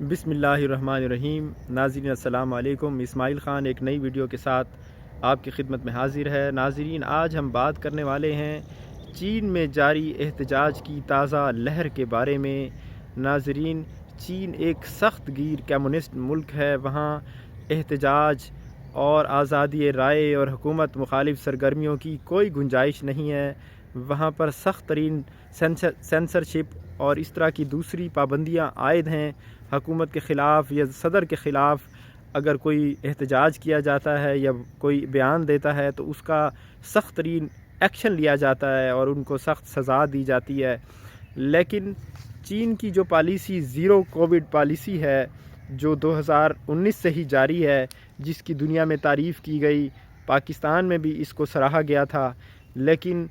بسم اللہ الرحمن الرحیم۔ ناظرین السلام علیکم۔ اسماعیل خان ایک نئی ویڈیو کے ساتھ آپ کی خدمت میں حاضر ہے۔ ناظرین، آج ہم بات کرنے والے ہیں چین میں جاری احتجاج کی تازہ لہر کے بارے میں۔ ناظرین، چین ایک سخت گیر کمیونسٹ ملک ہے۔ وہاں احتجاج اور آزادی رائے اور حکومت مخالف سرگرمیوں کی کوئی گنجائش نہیں ہے۔ وہاں پر سخت ترین سینسرشپ اور اس طرح کی دوسری پابندیاں عائد ہیں۔ حکومت کے خلاف یا صدر کے خلاف اگر کوئی احتجاج کیا جاتا ہے یا کوئی بیان دیتا ہے تو اس کا سخت ترین ایکشن لیا جاتا ہے اور ان کو سخت سزا دی جاتی ہے۔ لیکن چین کی جو پالیسی زیرو کووڈ پالیسی ہے، جو 2019 سے ہی جاری ہے، جس کی دنیا میں تعریف کی گئی، پاکستان میں بھی اس کو سراہا گیا تھا، لیکن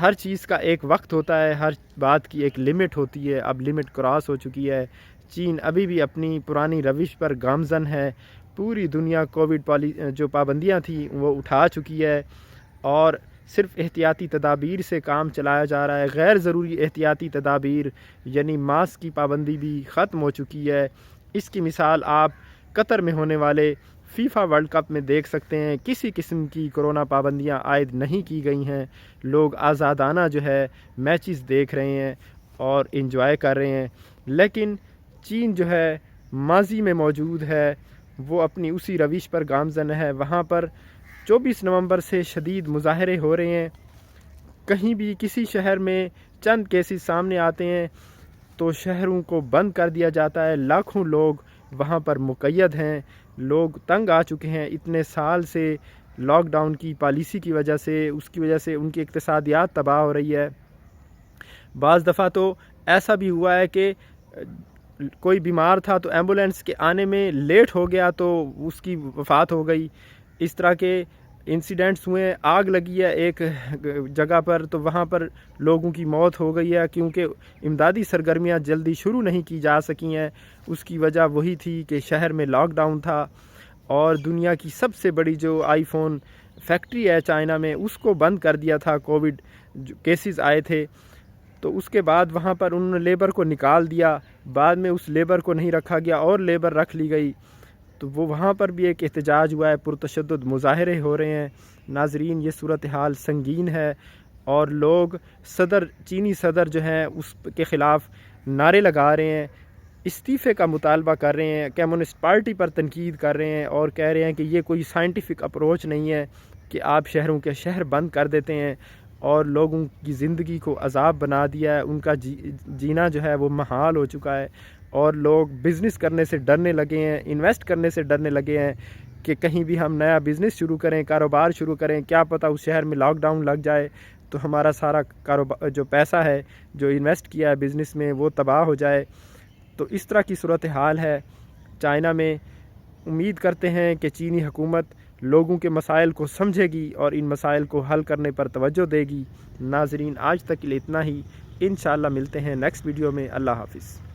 ہر چیز کا ایک وقت ہوتا ہے، ہر بات کی ایک لمٹ ہوتی ہے۔ اب لمٹ کراس ہو چکی ہے۔ چین ابھی بھی اپنی پرانی روش پر گامزن ہے۔ پوری دنیا کووڈ جو پابندیاں تھیں وہ اٹھا چکی ہے اور صرف احتیاطی تدابیر سے کام چلایا جا رہا ہے۔ غیر ضروری احتیاطی تدابیر یعنی ماسک کی پابندی بھی ختم ہو چکی ہے۔ اس کی مثال آپ قطر میں ہونے والے فیفا ورلڈ کپ میں دیکھ سکتے ہیں۔ کسی قسم کی کرونا پابندیاں عائد نہیں کی گئی ہیں۔ لوگ آزادانہ جو ہے میچز دیکھ رہے ہیں اور انجوائے کر رہے ہیں۔ لیکن چین جو ہے ماضی میں موجود ہے، وہ اپنی اسی روش پر گامزن ہے۔ وہاں پر 24 نومبر سے شدید مظاہرے ہو رہے ہیں۔ کہیں بھی کسی شہر میں چند کیسز سامنے آتے ہیں تو شہروں کو بند کر دیا جاتا ہے۔ لاکھوں لوگ وہاں پر مقید ہیں۔ لوگ تنگ آ چکے ہیں اتنے سال سے لاک ڈاؤن کی پالیسی کی وجہ سے۔ اس کی وجہ سے ان کی اقتصادیات تباہ ہو رہی ہے۔ بعض دفعہ تو ایسا بھی ہوا ہے کہ کوئی بیمار تھا تو ایمبولینس کے آنے میں لیٹ ہو گیا تو اس کی وفات ہو گئی۔ اس طرح کے انسیڈنٹس ہوئے۔ آگ لگی ہے ایک جگہ پر تو وہاں پر لوگوں کی موت ہو گئی ہے کیونکہ امدادی سرگرمیاں جلدی شروع نہیں کی جا سکی ہیں۔ اس کی وجہ وہی تھی کہ شہر میں لاک ڈاؤن تھا اور دنیا کی سب سے بڑی جو آئی فون فیکٹری ہے چائنا میں، اس کو بند کر دیا تھا۔ کووڈ کیسز آئے تھے تو اس کے بعد وہاں پر انہوں نے لیبر کو نکال دیا۔ بعد میں اس لیبر کو نہیں رکھا گیا اور لیبر رکھ لی گئی، تو وہاں پر بھی ایک احتجاج ہوا ہے۔ پرتشدد مظاہرے ہو رہے ہیں۔ ناظرین، یہ صورتحال سنگین ہے اور لوگ چینی صدر جو ہیں اس کے خلاف نعرے لگا رہے ہیں، استعفے کا مطالبہ کر رہے ہیں، کمیونسٹ پارٹی پر تنقید کر رہے ہیں اور کہہ رہے ہیں کہ یہ کوئی سائنٹیفک اپروچ نہیں ہے کہ آپ شہروں کے شہر بند کر دیتے ہیں اور لوگوں کی زندگی کو عذاب بنا دیا ہے۔ ان کا جینا جو ہے وہ محال ہو چکا ہے اور لوگ بزنس کرنے سے ڈرنے لگے ہیں، انویسٹ کرنے سے ڈرنے لگے ہیں کہ کہیں بھی ہم نیا بزنس شروع کریں، کاروبار شروع کریں، کیا پتہ اس شہر میں لاک ڈاؤن لگ جائے تو ہمارا سارا کاروبار جو پیسہ ہے جو انویسٹ کیا ہے بزنس میں وہ تباہ ہو جائے۔ تو اس طرح کی صورتحال ہے چائنا میں۔ امید کرتے ہیں کہ چینی حکومت لوگوں کے مسائل کو سمجھے گی اور ان مسائل کو حل کرنے پر توجہ دے گی۔ ناظرین، آج تک کے لیے اتنا ہی۔ انشاءاللہ ملتے ہیں نیکسٹ ویڈیو میں۔ اللہ حافظ۔